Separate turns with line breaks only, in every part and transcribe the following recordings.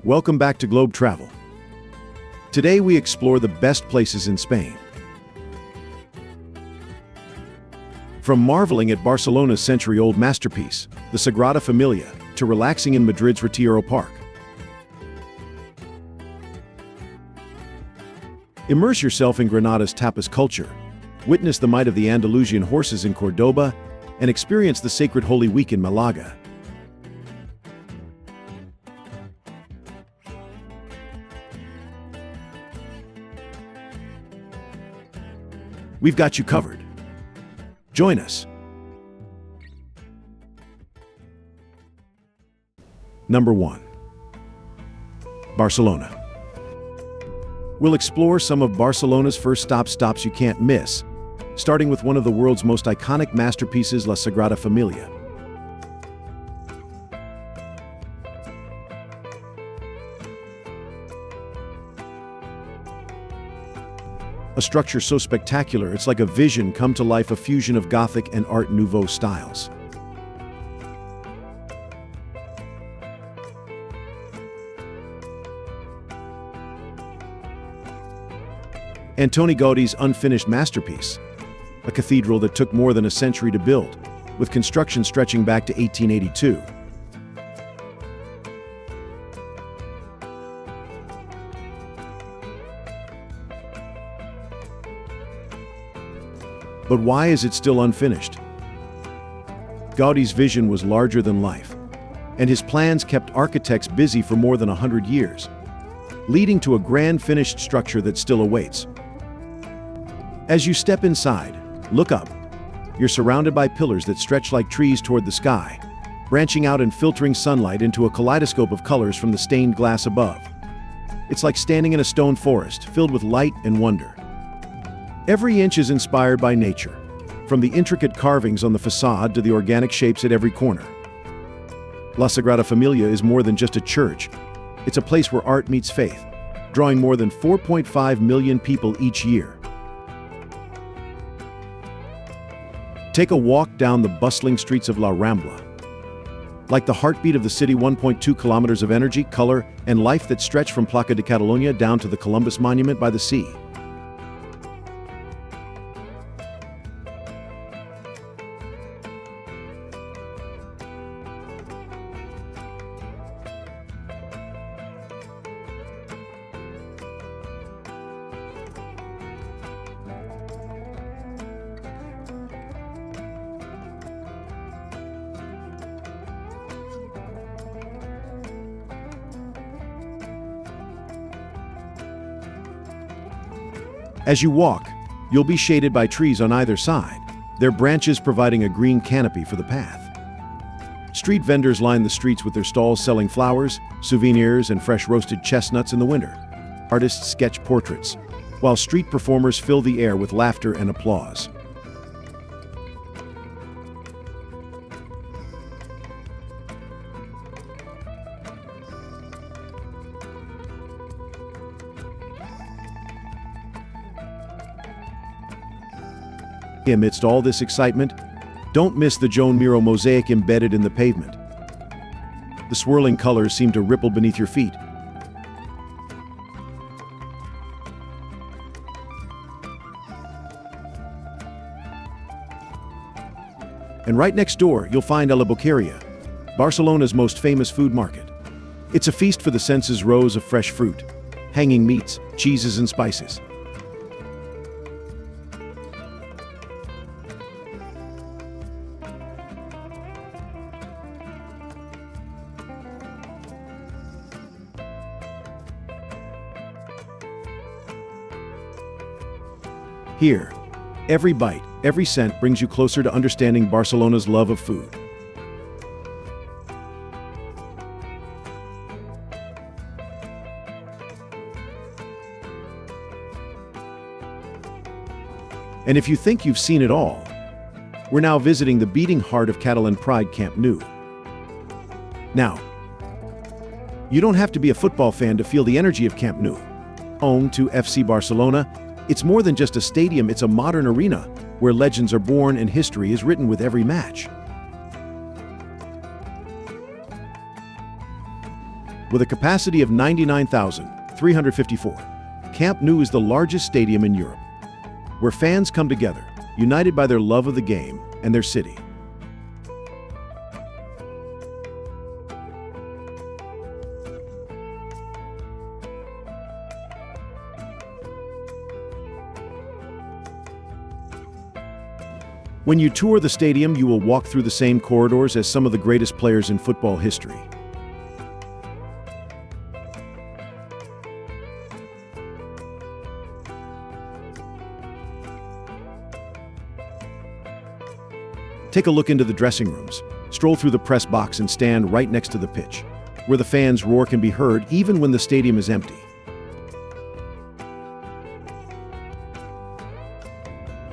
Welcome back to Globe Travel. Today we explore the best places in Spain. From marveling at Barcelona's century-old masterpiece, the Sagrada Familia, to relaxing in Madrid's Retiro Park. Immerse yourself in Granada's tapas culture, witness the might of the Andalusian horses in Cordoba, and experience the sacred Holy Week in Malaga. We've got you covered. Join us. Number 1. Barcelona. We'll explore some of Barcelona's first stops you can't miss, starting with one of the world's most iconic masterpieces, La Sagrada Família. A structure so spectacular it's like a vision come to life, a fusion of Gothic and Art Nouveau styles. Antoni Gaudi's unfinished masterpiece, a cathedral that took more than a century to build, with construction stretching back to 1882. But why is it still unfinished? Gaudi's vision was larger than life, and his plans kept architects busy for more than 100 years, leading to a grand finished structure that still awaits. As you step inside, look up. You're surrounded by pillars that stretch like trees toward the sky, branching out and filtering sunlight into a kaleidoscope of colors from the stained glass above. It's like standing in a stone forest filled with light and wonder. Every inch is inspired by nature, from the intricate carvings on the facade to the organic shapes at every corner. La Sagrada Familia is more than just a church. It's a place where art meets faith, drawing more than 4.5 million people each year. Take a walk down the bustling streets of La Rambla. Like the heartbeat of the city, 1.2 kilometers of energy, color, and life that stretch from Plaza de Catalunya down to the Columbus Monument by the sea. As you walk, you'll be shaded by trees on either side, their branches providing a green canopy for the path. Street vendors line the streets with their stalls selling flowers, souvenirs, and fresh roasted chestnuts in the winter. Artists sketch portraits, while street performers fill the air with laughter and applause. Amidst all this excitement, don't miss the Joan Miro mosaic embedded in the pavement. The swirling colors seem to ripple beneath your feet. And right next door, you'll find La Boqueria, Barcelona's most famous food market. It's a feast for the senses, rows of fresh fruit, hanging meats, cheeses, and spices. Here, every bite, every cent brings you closer to understanding Barcelona's love of food. And if you think you've seen it all, we're now visiting the beating heart of Catalan pride, Camp Nou. Now, you don't have to be a football fan to feel the energy of Camp Nou. Home to FC Barcelona, it's more than just a stadium, it's a modern arena where legends are born and history is written with every match. With a capacity of 99,354, Camp Nou is the largest stadium in Europe, where fans come together, united by their love of the game and their city. When you tour the stadium, you will walk through the same corridors as some of the greatest players in football history. Take a look into the dressing rooms, stroll through the press box and stand right next to the pitch, where the fans' roar can be heard even when the stadium is empty.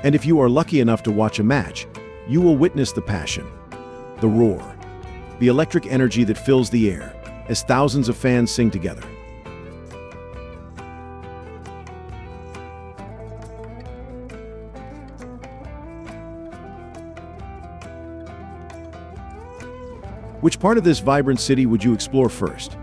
And if you are lucky enough to watch a match, you will witness the passion, the roar, the electric energy that fills the air as thousands of fans sing together. Which part of this vibrant city would you explore first?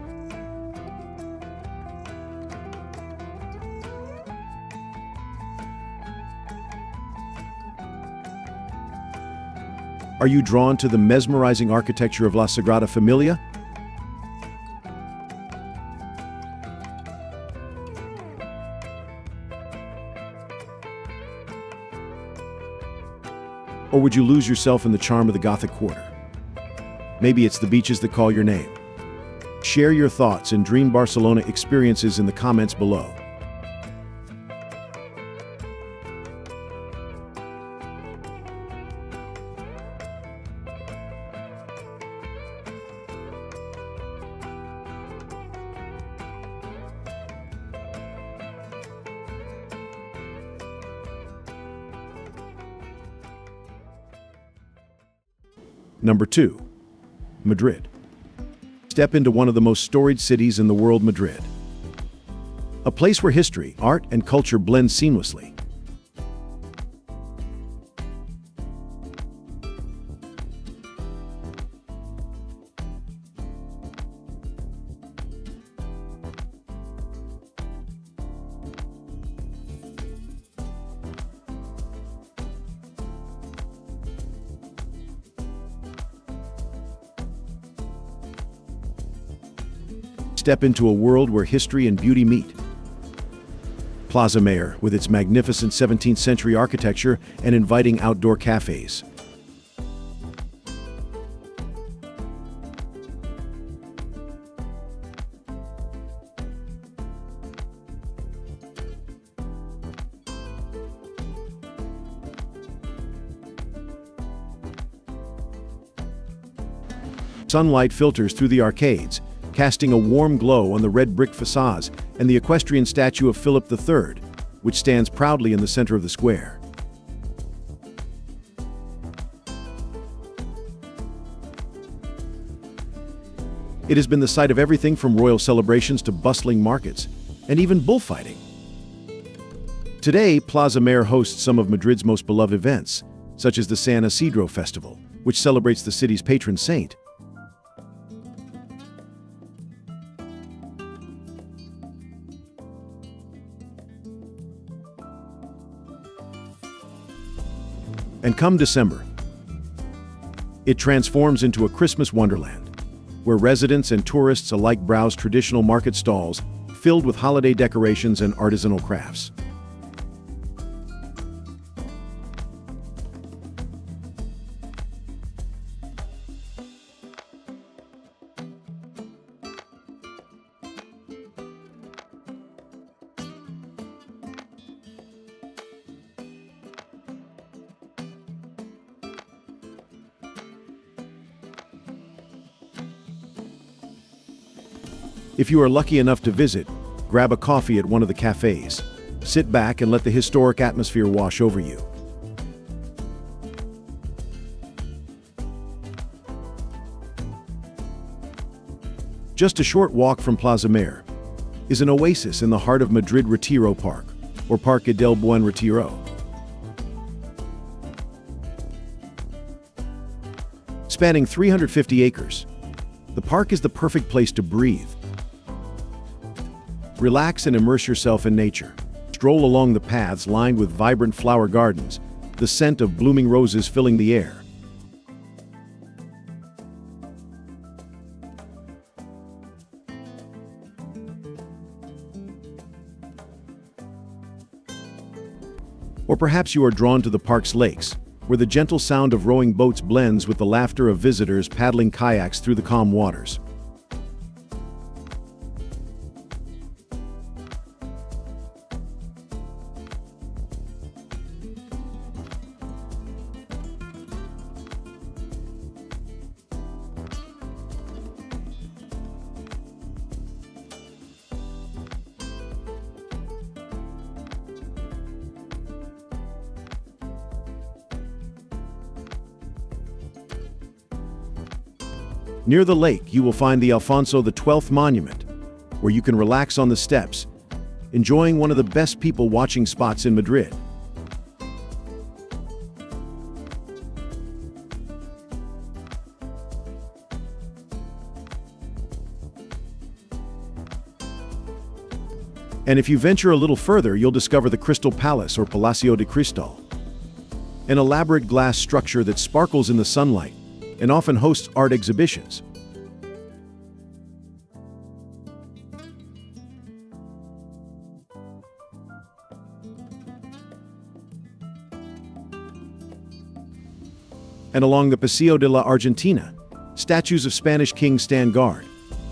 Are you drawn to the mesmerizing architecture of La Sagrada Familia? Or would you lose yourself in the charm of the Gothic Quarter? Maybe it's the beaches that call your name. Share your thoughts and dream Barcelona experiences in the comments below. Number 2. Madrid. Step into one of the most storied cities in the world, Madrid. A place where history, art, and culture blend seamlessly. Step into a world where history and beauty meet. Plaza Mayor, with its magnificent 17th century architecture and inviting outdoor cafes. Sunlight filters through the arcades, casting a warm glow on the red brick facades and the equestrian statue of Philip III, which stands proudly in the center of the square. It has been the site of everything from royal celebrations to bustling markets, and even bullfighting. Today, Plaza Mayor hosts some of Madrid's most beloved events, such as the San Isidro Festival, which celebrates the city's patron saint. And come December, it transforms into a Christmas wonderland, where residents and tourists alike browse traditional market stalls filled with holiday decorations and artisanal crafts. If you are lucky enough to visit, grab a coffee at one of the cafes. Sit back and let the historic atmosphere wash over you. Just a short walk from Plaza Mayor is an oasis in the heart of Madrid, Retiro Park, or Parque del Buen Retiro. Spanning 350 acres, the park is the perfect place to breathe, Relax and immerse yourself in nature. Stroll along the paths lined with vibrant flower gardens, the scent of blooming roses filling the air. Or perhaps you are drawn to the park's lakes, where the gentle sound of rowing boats blends with the laughter of visitors paddling kayaks through the calm waters. Near the lake, you will find the Alfonso XII Monument, where you can relax on the steps, enjoying one of the best people-watching spots in Madrid. And if you venture a little further, you'll discover the Crystal Palace, or Palacio de Cristal, an elaborate glass structure that sparkles in the sunlight and often hosts art exhibitions. And along the Paseo de la Argentina, statues of Spanish kings stand guard,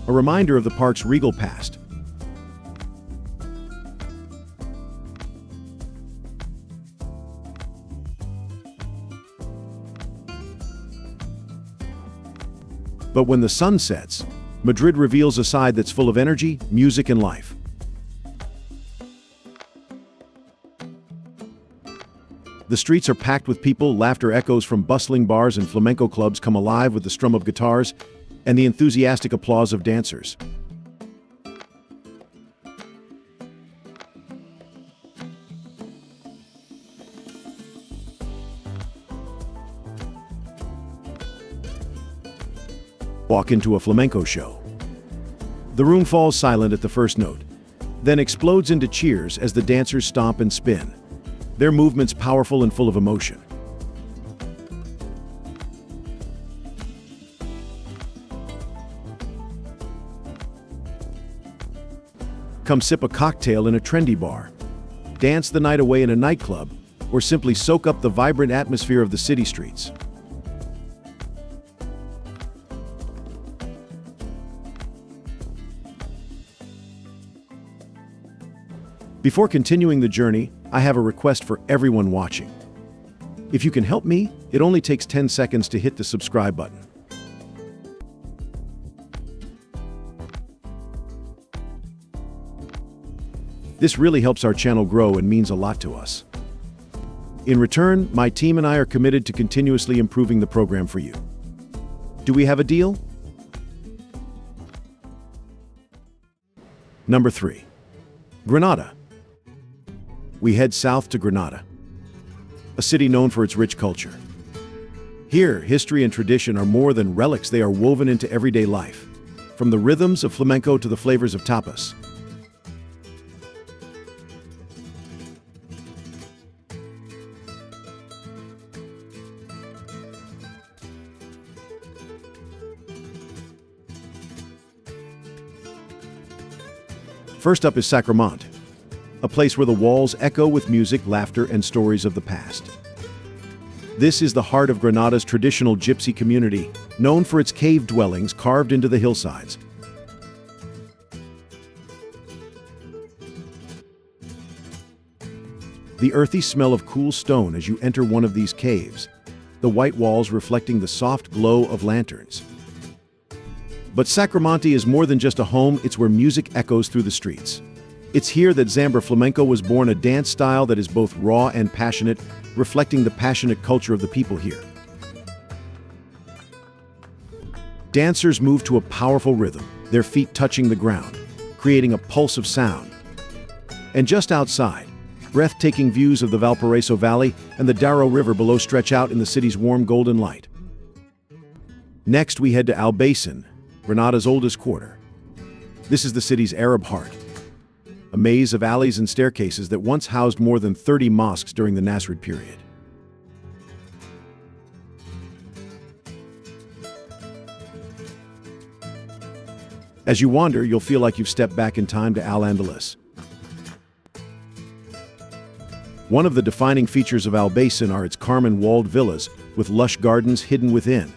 a reminder of the park's regal past. But when the sun sets, Madrid reveals a side that's full of energy, music, and life. The streets are packed with people, laughter echoes from bustling bars and flamenco clubs come alive with the strum of guitars and the enthusiastic applause of dancers. Walk into a flamenco show. The room falls silent at the first note, then explodes into cheers as the dancers stomp and spin, their movements powerful and full of emotion. Come sip a cocktail in a trendy bar, dance the night away in a nightclub, or simply soak up the vibrant atmosphere of the city streets. Before continuing the journey, I have a request for everyone watching. If you can help me, it only takes 10 seconds to hit the subscribe button. This really helps our channel grow and means a lot to us. In return, my team and I are committed to continuously improving the program for you. Do we have a deal? Number 3. Granada. We head south to Granada, a city known for its rich culture. Here, history and tradition are more than relics, they are woven into everyday life, from the rhythms of flamenco to the flavors of tapas. First up is Sacramento, a place where the walls echo with music, laughter, and stories of the past. This is the heart of Granada's traditional gypsy community, known for its cave dwellings carved into the hillsides. The earthy smell of cool stone as you enter one of these caves, the white walls reflecting the soft glow of lanterns. But Sacramento is more than just a home, it's where music echoes through the streets. It's here that Zamba Flamenco was born, a dance style that is both raw and passionate, reflecting the passionate culture of the people here. Dancers move to a powerful rhythm, their feet touching the ground, creating a pulse of sound. And just outside, breathtaking views of the Valparaiso Valley and the Darro River below stretch out in the city's warm golden light. Next, we head to Albaycin, Granada's oldest quarter. This is the city's Arab heart. a maze of alleys and staircases that once housed more than 30 mosques during the Nasrid period. As you wander, you'll feel like you've stepped back in time to Al-Andalus. One of the defining features of Albaysan are its Carmen-walled villas, with lush gardens hidden within.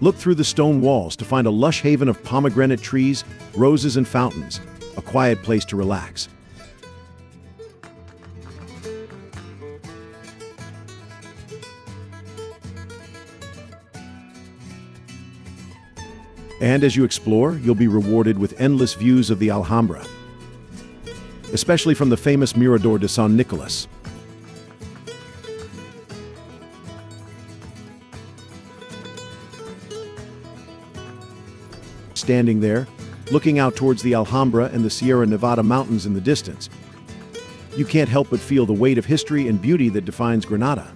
Look through the stone walls to find a lush haven of pomegranate trees, roses and fountains, a quiet place to relax. And as you explore, you'll be rewarded with endless views of the Alhambra, especially from the famous Mirador de San Nicolas. Standing there, looking out towards the Alhambra and the Sierra Nevada mountains in the distance, you can't help but feel the weight of history and beauty that defines Granada.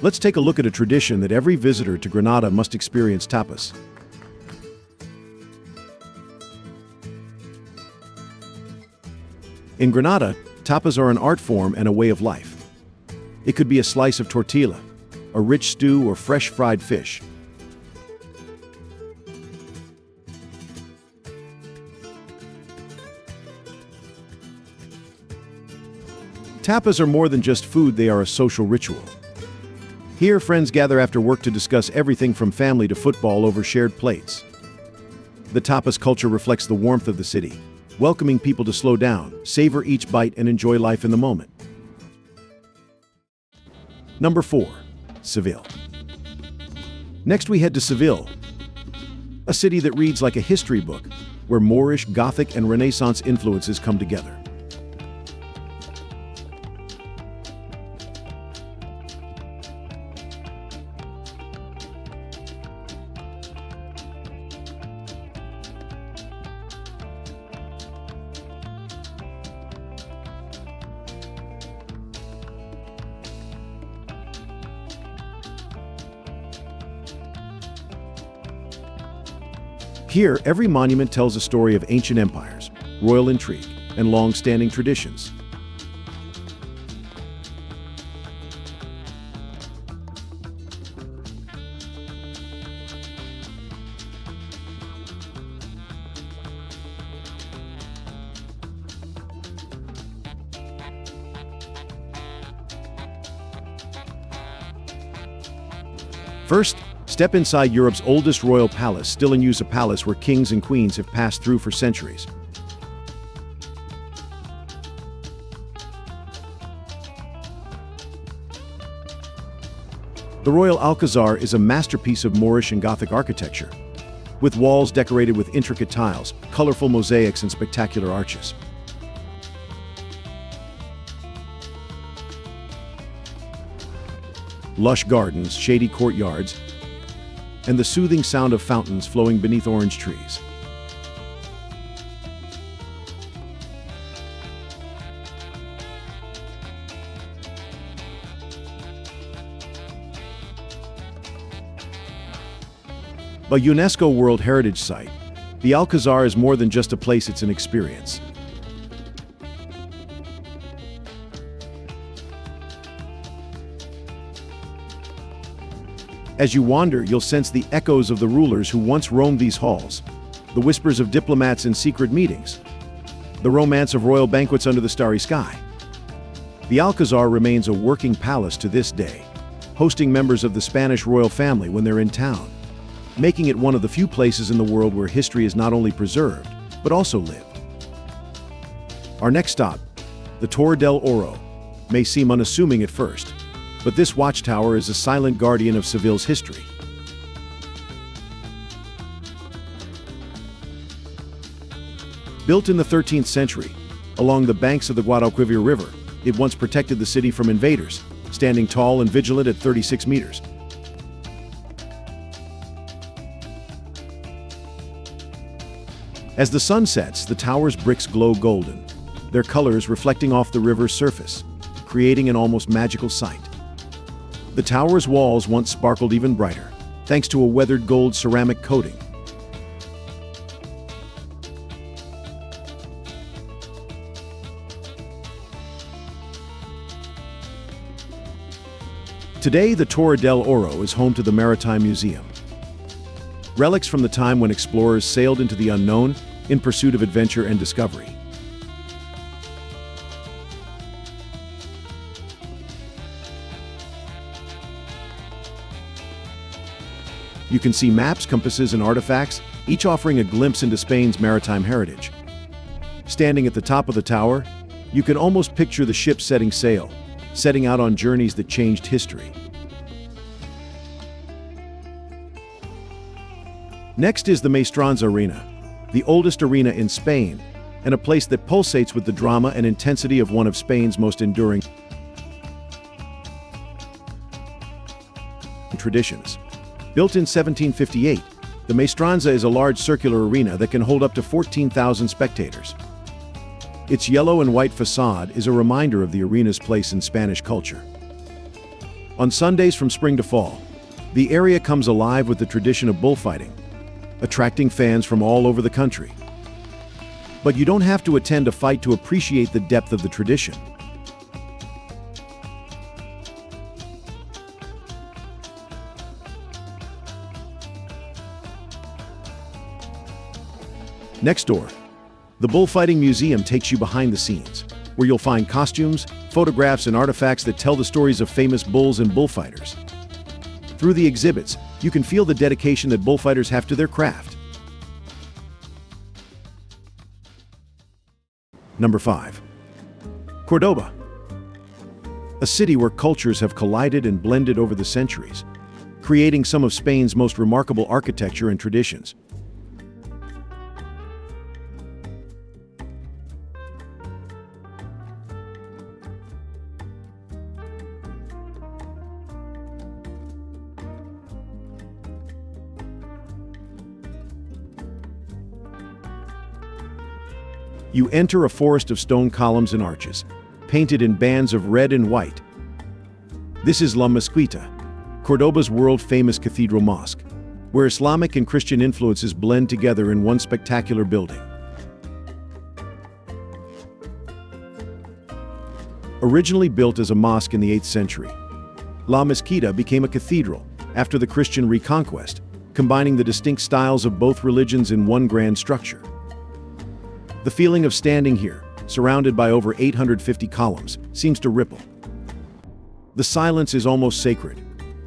Let's take a look at a tradition that every visitor to Granada must experience: tapas. In Granada, tapas are an art form and a way of life. It could be a slice of tortilla, a rich stew, or fresh fried fish. Tapas are more than just food, they are a social ritual. Here, friends gather after work to discuss everything from family to football over shared plates. The tapas culture reflects the warmth of the city, welcoming people to slow down, savor each bite, and enjoy life in the moment. Number 4. Seville. Next we head to Seville, a city that reads like a history book, where Moorish, Gothic, and Renaissance influences come together. Here, every monument tells a story of ancient empires, royal intrigue, and long-standing traditions. First, step inside Europe's oldest royal palace, still in use, a palace where kings and queens have passed through for centuries. The Royal Alcazar is a masterpiece of Moorish and Gothic architecture, with walls decorated with intricate tiles, colorful mosaics, and spectacular arches. Lush gardens, shady courtyards, and the soothing sound of fountains flowing beneath orange trees. A UNESCO World Heritage Site, the Alcazar is more than just a place, it's an experience. As you wander, you'll sense the echoes of the rulers who once roamed these halls, the whispers of diplomats in secret meetings, the romance of royal banquets under the starry sky. The Alcazar remains a working palace to this day, hosting members of the Spanish royal family when they're in town, making it one of the few places in the world where history is not only preserved, but also lived. Our next stop, the Torre del Oro, may seem unassuming at first, but this watchtower is a silent guardian of Seville's history. Built in the 13th century, along the banks of the Guadalquivir River, it once protected the city from invaders, standing tall and vigilant at 36 meters. As the sun sets, the tower's bricks glow golden, their colors reflecting off the river's surface, creating an almost magical sight. The tower's walls once sparkled even brighter, thanks to a weathered gold ceramic coating. Today, the Torre del Oro is home to the Maritime Museum. Relics from the time when explorers sailed into the unknown in pursuit of adventure and discovery. You can see maps, compasses, and artifacts, each offering a glimpse into Spain's maritime heritage. Standing at the top of the tower, you can almost picture the ship setting sail, setting out on journeys that changed history. Next is the Maestranza Arena, the oldest arena in Spain, and a place that pulsates with the drama and intensity of one of Spain's most enduring traditions. Built in 1758, the Maestranza is a large circular arena that can hold up to 14,000 spectators. Its yellow and white facade is a reminder of the arena's place in Spanish culture. On Sundays from spring to fall, the area comes alive with the tradition of bullfighting, attracting fans from all over the country. But you don't have to attend a fight to appreciate the depth of the tradition. Next door, the Bullfighting Museum takes you behind the scenes, where you'll find costumes, photographs, and artifacts that tell the stories of famous bulls and bullfighters. Through the exhibits, you can feel the dedication that bullfighters have to their craft. Number 5. Cordoba. A city where cultures have collided and blended over the centuries, creating some of Spain's most remarkable architecture and traditions. You enter a forest of stone columns and arches, painted in bands of red and white. This is La Mezquita, Cordoba's world-famous cathedral mosque, where Islamic and Christian influences blend together in one spectacular building. Originally built as a mosque in the 8th century, La Mezquita became a cathedral after the Christian reconquest, combining the distinct styles of both religions in one grand structure. The feeling of standing here, surrounded by over 850 columns, seems to ripple. The silence is almost sacred,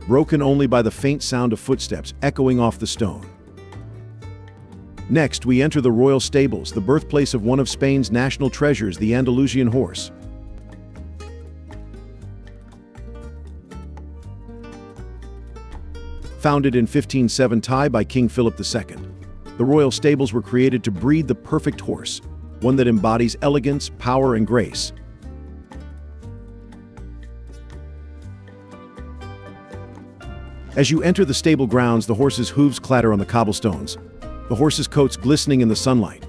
broken only by the faint sound of footsteps echoing off the stone. Next, we enter the royal stables, the birthplace of one of Spain's national treasures, the Andalusian horse. Founded in 1570 by King Philip II, the royal stables were created to breed the perfect horse, one that embodies elegance, power, and grace. As you enter the stable grounds, the horse's hooves clatter on the cobblestones, the horse's coats glistening in the sunlight,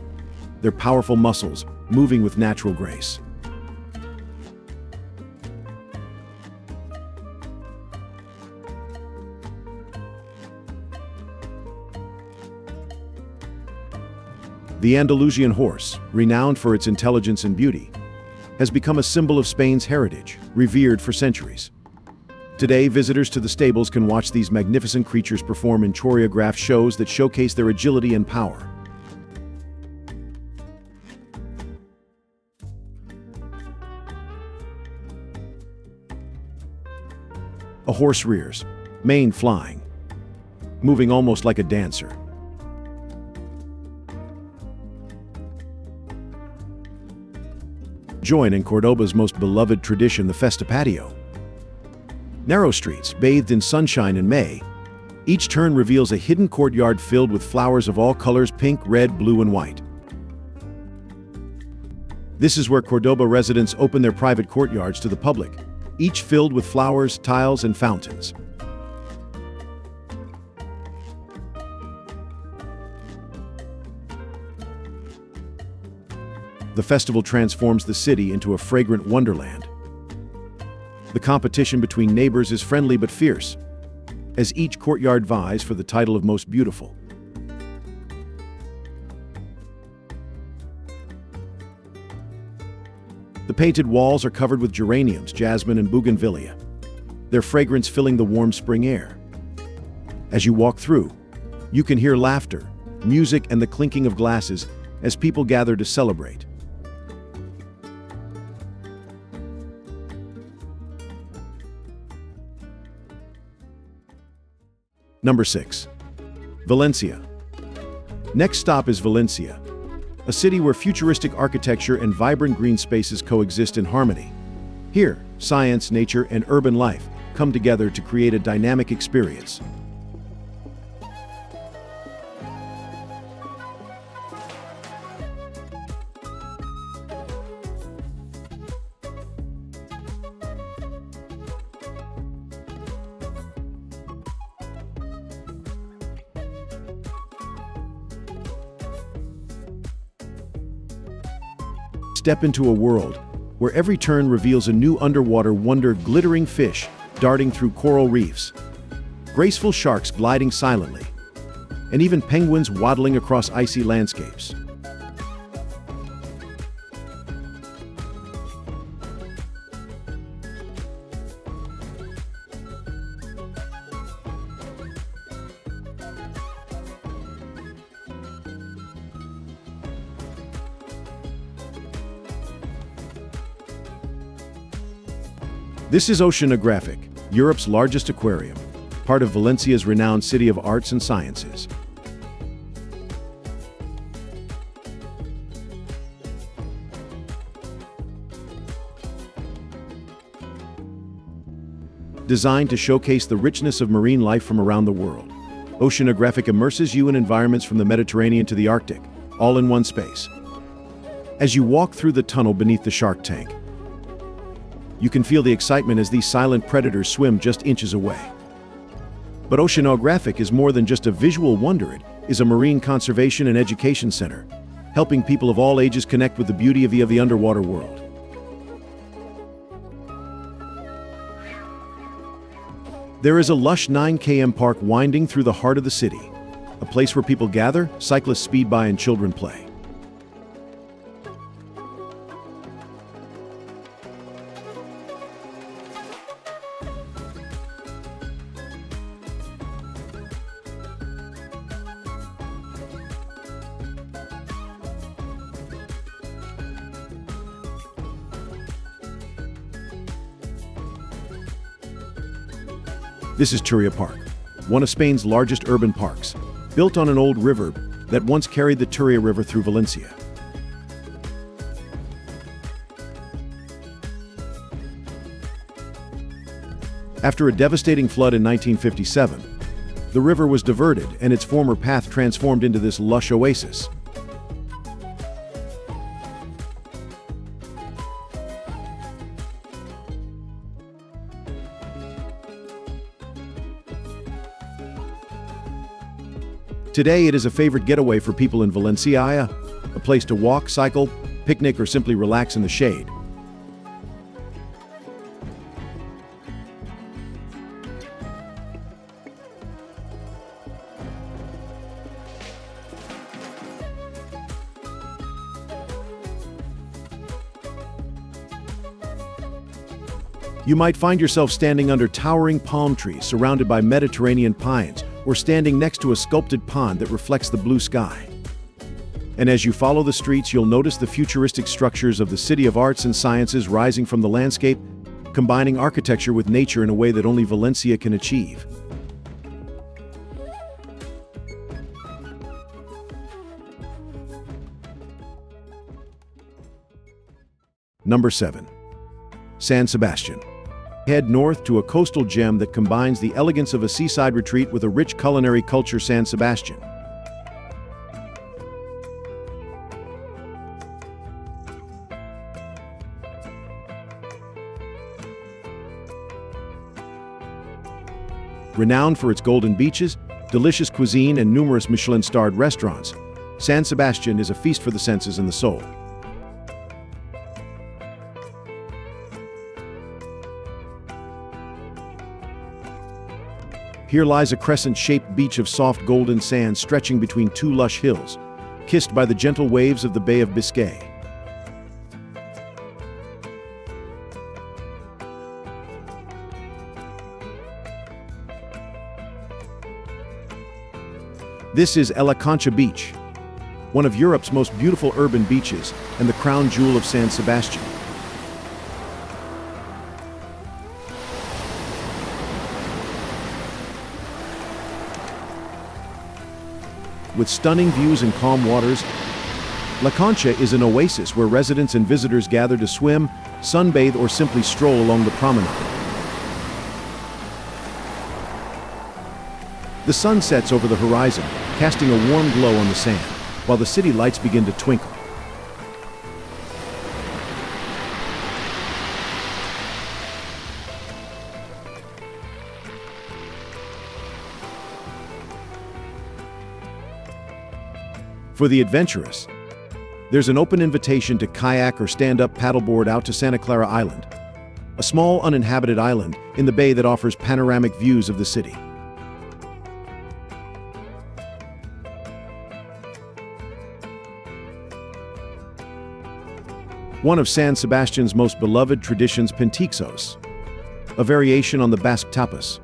their powerful muscles moving with natural grace. The Andalusian horse, renowned for its intelligence and beauty, has become a symbol of Spain's heritage, revered for centuries. Today, visitors to the stables can watch these magnificent creatures perform in choreographed shows that showcase their agility and power. A horse rears, mane flying, moving almost like a dancer. Join in Cordoba's most beloved tradition, the Festa Patio. Narrow streets, bathed in sunshine in May, each turn reveals a hidden courtyard filled with flowers of all colors: pink, red, blue, and white. This is where Cordoba residents open their private courtyards to the public, each filled with flowers, tiles, and fountains. The festival transforms the city into a fragrant wonderland. The competition between neighbors is friendly but fierce, as each courtyard vies for the title of most beautiful. The painted walls are covered with geraniums, jasmine, and bougainvillea, their fragrance filling the warm spring air. As you walk through, you can hear laughter, music, and the clinking of glasses as people gather to celebrate. Number 6. Valencia. Next stop is Valencia, a city where futuristic architecture and vibrant green spaces coexist in harmony. Here, science, nature, and urban life come together to create a dynamic experience. Step into a world where every turn reveals a new underwater wonder: glittering fish darting through coral reefs, graceful sharks gliding silently, and even penguins waddling across icy landscapes. This is Oceanographic, Europe's largest aquarium, part of Valencia's renowned City of Arts and Sciences. Designed to showcase the richness of marine life from around the world, Oceanographic immerses you in environments from the Mediterranean to the Arctic, all in one space. As you walk through the tunnel beneath the shark tank, you can feel the excitement as these silent predators swim just inches away. But Oceanographic is more than just a visual wonder. It is a marine conservation and education center, helping people of all ages connect with the beauty of the underwater world. There is a lush 9 km park winding through the heart of the city, a place where people gather, cyclists speed by, and children play. This is Turia Park, one of Spain's largest urban parks, built on an old river that once carried the Turia River through Valencia. After a devastating flood in 1957, the river was diverted and its former path transformed into this lush oasis. Today, it is a favorite getaway for people in Valencia, a place to walk, cycle, picnic, or simply relax in the shade. You might find yourself standing under towering palm trees surrounded by Mediterranean pines, or standing next to a sculpted pond that reflects the blue sky. And as you follow the streets, you'll notice the futuristic structures of the City of Arts and Sciences rising from the landscape, combining architecture with nature in a way that only Valencia can achieve. Number 7. San Sebastian. Head north to a coastal gem that combines the elegance of a seaside retreat with a rich culinary culture. San Sebastian. Renowned for its golden beaches, delicious cuisine, and numerous Michelin-starred restaurants, San Sebastian is a feast for the senses and the soul. Here lies a crescent-shaped beach of soft golden sand stretching between two lush hills, kissed by the gentle waves of the Bay of Biscay. This is La Concha Beach, one of Europe's most beautiful urban beaches and the crown jewel of San Sebastian. With stunning views and calm waters, La Concha is an oasis where residents and visitors gather to swim, sunbathe, or simply stroll along the promenade. The sun sets over the horizon, casting a warm glow on the sand, while the city lights begin to twinkle. For the adventurous, there's an open invitation to kayak or stand-up paddleboard out to Santa Clara Island, a small uninhabited island in the bay that offers panoramic views of the city. One of San Sebastian's most beloved traditions, pintisos, a variation on the Basque tapas.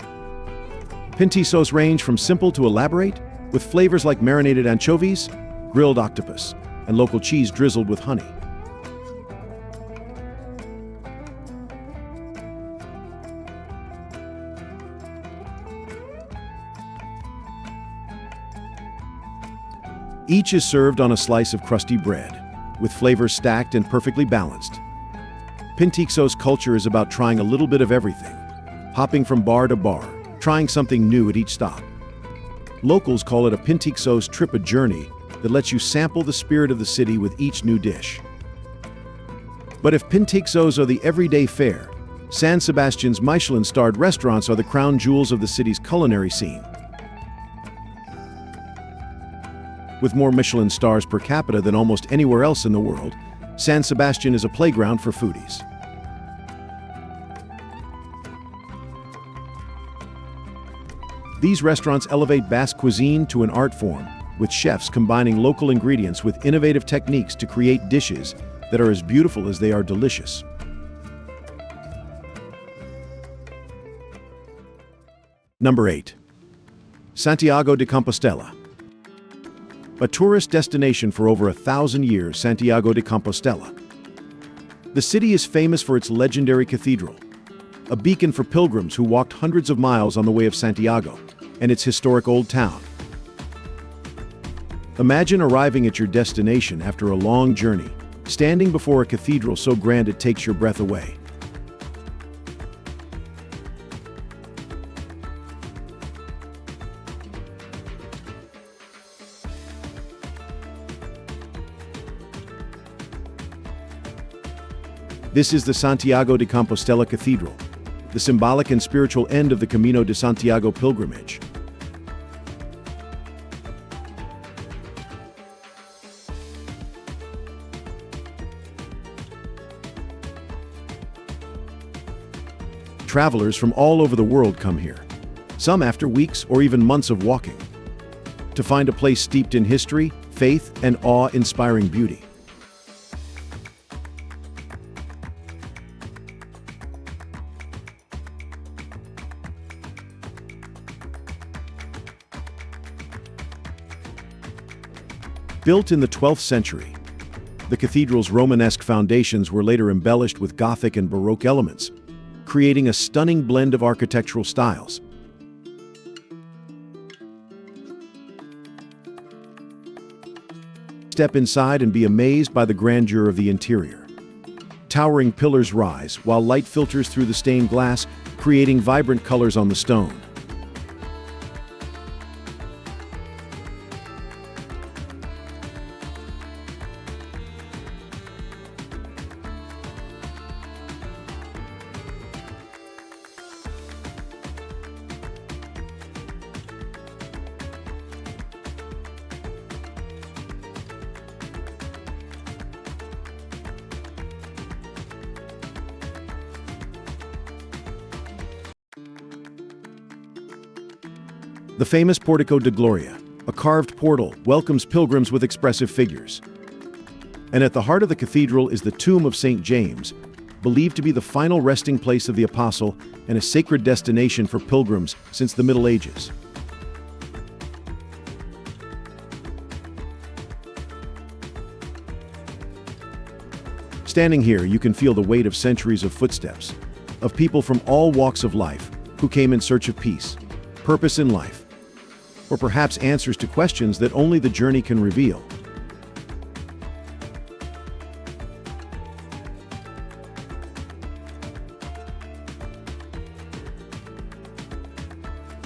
Pintisos range from simple to elaborate, with flavors like marinated anchovies, grilled octopus, and local cheese drizzled with honey. Each is served on a slice of crusty bread, with flavors stacked and perfectly balanced. Pintisos culture is about trying a little bit of everything, hopping from bar to bar, trying something new at each stop. Locals call it a Pintisos trip, a journey that lets you sample the spirit of the city with each new dish. But if Pintisos are the everyday fare, San Sebastian's Michelin-starred restaurants are the crown jewels of the city's culinary scene. With more Michelin stars per capita than almost anywhere else in the world, San Sebastian is a playground for foodies. These restaurants elevate Basque cuisine to an art form, with chefs combining local ingredients with innovative techniques to create dishes that are as beautiful as they are delicious. Number 8. Santiago de Compostela. A tourist destination for over 1,000 years, Santiago de Compostela. The city is famous for its legendary cathedral, a beacon for pilgrims who walked hundreds of miles on the way of Santiago, and its historic old town. Imagine arriving at your destination after a long journey, standing before a cathedral so grand it takes your breath away. This is the Santiago de Compostela Cathedral, the symbolic and spiritual end of the Camino de Santiago pilgrimage. Travelers from all over the world come here, some after weeks or even months of walking, to find a place steeped in history, faith, and awe-inspiring beauty. Built in the 12th century, the cathedral's Romanesque foundations were later embellished with Gothic and Baroque elements, creating a stunning blend of architectural styles. Step inside and be amazed by the grandeur of the interior. Towering pillars rise, while light filters through the stained glass, creating vibrant colors on the stone. The famous Portico de Gloria, a carved portal, welcomes pilgrims with expressive figures. And at the heart of the cathedral is the tomb of St. James, believed to be the final resting place of the apostle and a sacred destination for pilgrims since the Middle Ages. Standing here, you can feel the weight of centuries of footsteps, of people from all walks of life who came in search of peace, purpose in life, or perhaps answers to questions that only the journey can reveal.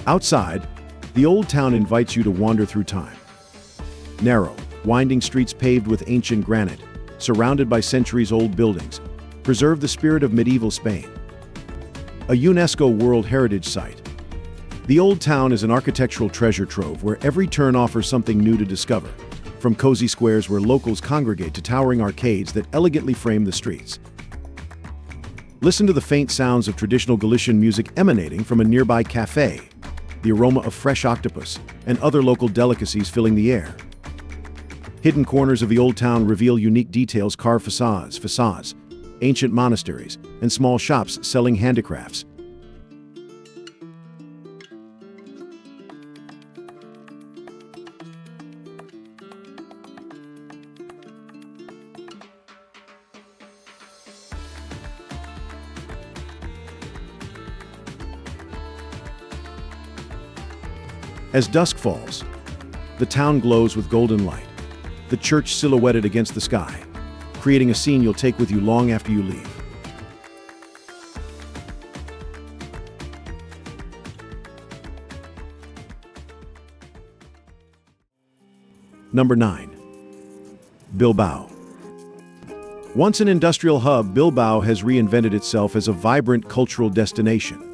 Outside, the old town invites you to wander through time. Narrow, winding streets paved with ancient granite, surrounded by centuries-old buildings, preserve the spirit of medieval Spain. A UNESCO World Heritage Site. The Old Town is an architectural treasure trove where every turn offers something new to discover, from cozy squares where locals congregate to towering arcades that elegantly frame the streets. Listen to the faint sounds of traditional Galician music emanating from a nearby cafe, the aroma of fresh octopus and other local delicacies filling the air. Hidden corners of the Old Town reveal unique details: carved facades, ancient monasteries, and small shops selling handicrafts. As dusk falls, the town glows with golden light, the church silhouetted against the sky, creating a scene you'll take with you long after you leave. Number 9. Bilbao. Once an industrial hub, Bilbao has reinvented itself as a vibrant cultural destination.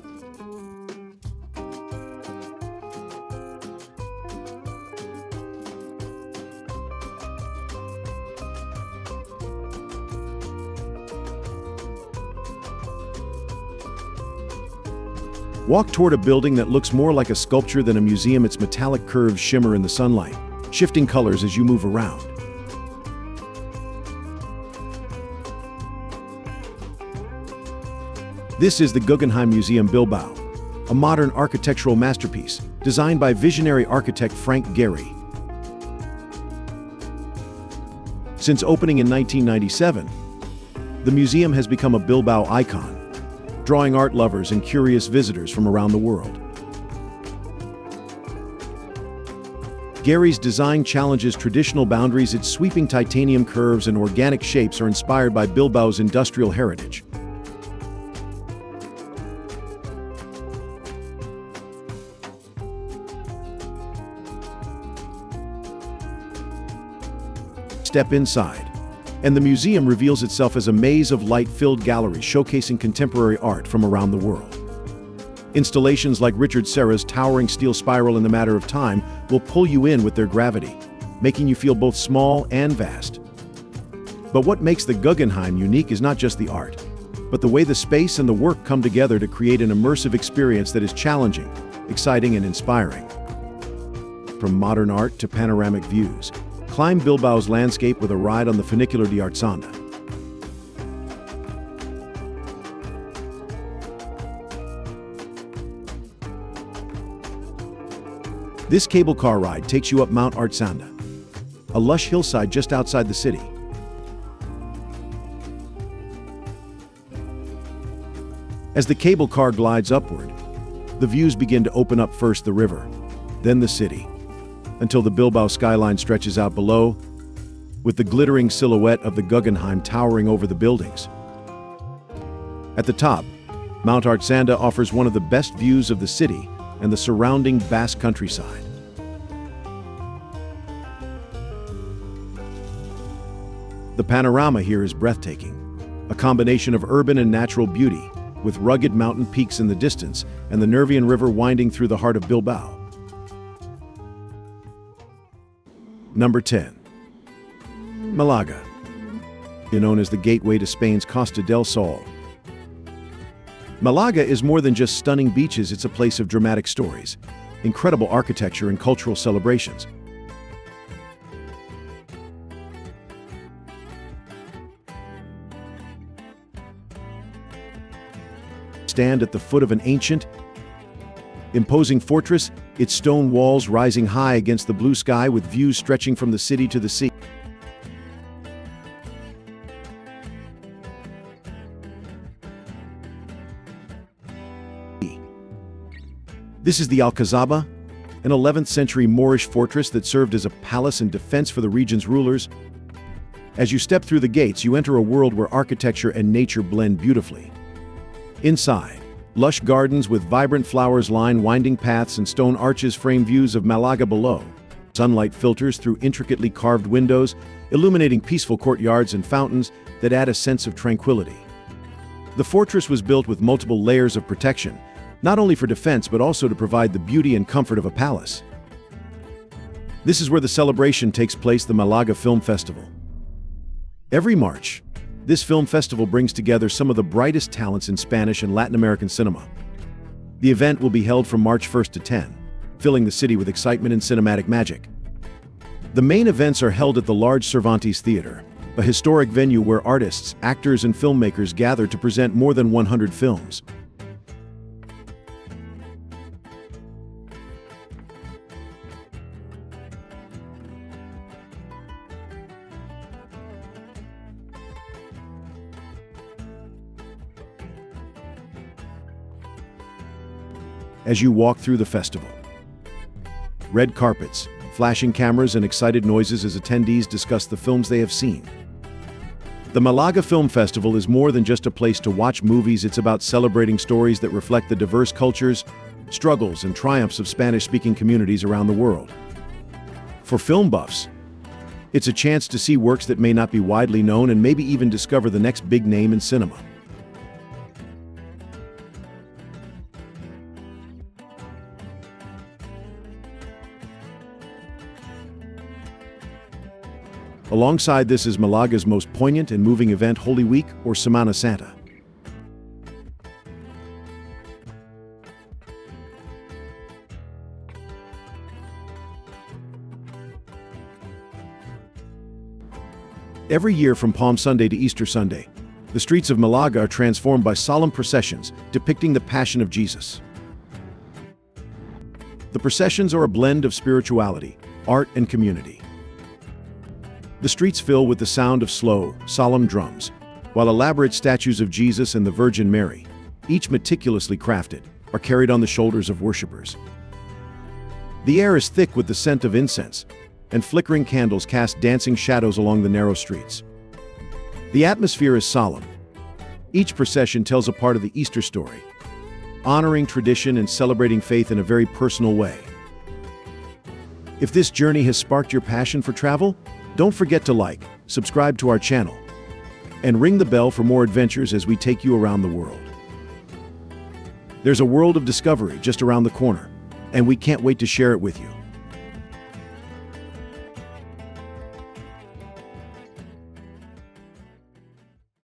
Walk toward a building that looks more like a sculpture than a museum. Its metallic curves shimmer in the sunlight, shifting colors as you move around. This is the Guggenheim Museum Bilbao, a modern architectural masterpiece designed by visionary architect Frank Gehry. Since opening in 1997, the museum has become a Bilbao icon, drawing art lovers and curious visitors from around the world. Gehry's design challenges traditional boundaries. Its sweeping titanium curves and organic shapes are inspired by Bilbao's industrial heritage. Step inside, and the museum reveals itself as a maze of light-filled galleries showcasing contemporary art from around the world. Installations like Richard Serra's towering steel spiral in The Matter of Time will pull you in with their gravity, making you feel both small and vast. But what makes the Guggenheim unique is not just the art, but the way the space and the work come together to create an immersive experience that is challenging, exciting, and inspiring. From modern art to panoramic views, climb Bilbao's landscape with a ride on the funicular de Artsanda. This cable car ride takes you up Mount Artsanda, a lush hillside just outside the city. As the cable car glides upward, the views begin to open up. First the river, then the city, until the Bilbao skyline stretches out below, with the glittering silhouette of the Guggenheim towering over the buildings. At the top, Mount Artsanda offers one of the best views of the city and the surrounding vast countryside. The panorama here is breathtaking, a combination of urban and natural beauty, with rugged mountain peaks in the distance and the Nervión River winding through the heart of Bilbao. Number 10. Malaga, known as the gateway to Spain's Costa del Sol. Malaga is more than just stunning beaches. It's a place of dramatic stories, incredible architecture and cultural celebrations. Stand at the foot of an ancient, imposing fortress, its stone walls rising high against the blue sky with views stretching from the city to the sea. This is the Alcazaba, an 11th century Moorish fortress that served as a palace and defense for the region's rulers. As you step through the gates, you enter a world where architecture and nature blend beautifully. Inside, lush gardens with vibrant flowers line winding paths and stone arches frame views of Malaga below. Sunlight filters through intricately carved windows, illuminating peaceful courtyards and fountains that add a sense of tranquility. The fortress was built with multiple layers of protection, not only for defense but also to provide the beauty and comfort of a palace. This is where the celebration takes place, the Malaga Film Festival. Every March, this film festival brings together some of the brightest talents in Spanish and Latin American cinema. The event will be held from March 1st to 10, filling the city with excitement and cinematic magic. The main events are held at the large Cervantes Theater, a historic venue where artists, actors, and filmmakers gather to present more than 100 films. As you walk through the festival, red carpets, flashing cameras, and excited noises as attendees discuss the films they have seen. The Malaga Film Festival is more than just a place to watch movies. It's about celebrating stories that reflect the diverse cultures, struggles, and triumphs of Spanish-speaking communities around the world. For film buffs, it's a chance to see works that may not be widely known and maybe even discover the next big name in cinema. Alongside this is Malaga's most poignant and moving event, Holy Week, or Semana Santa. Every year from Palm Sunday to Easter Sunday, the streets of Malaga are transformed by solemn processions depicting the Passion of Jesus. The processions are a blend of spirituality, art, and community. The streets fill with the sound of slow, solemn drums, while elaborate statues of Jesus and the Virgin Mary, each meticulously crafted, are carried on the shoulders of worshippers. The air is thick with the scent of incense, and flickering candles cast dancing shadows along the narrow streets. The atmosphere is solemn. Each procession tells a part of the Easter story, honoring tradition and celebrating faith in a very personal way. If this journey has sparked your passion for travel, don't forget to like, subscribe to our channel, and ring the bell for more adventures as we take you around the world. There's a world of discovery just around the corner, and we can't wait to share it with you.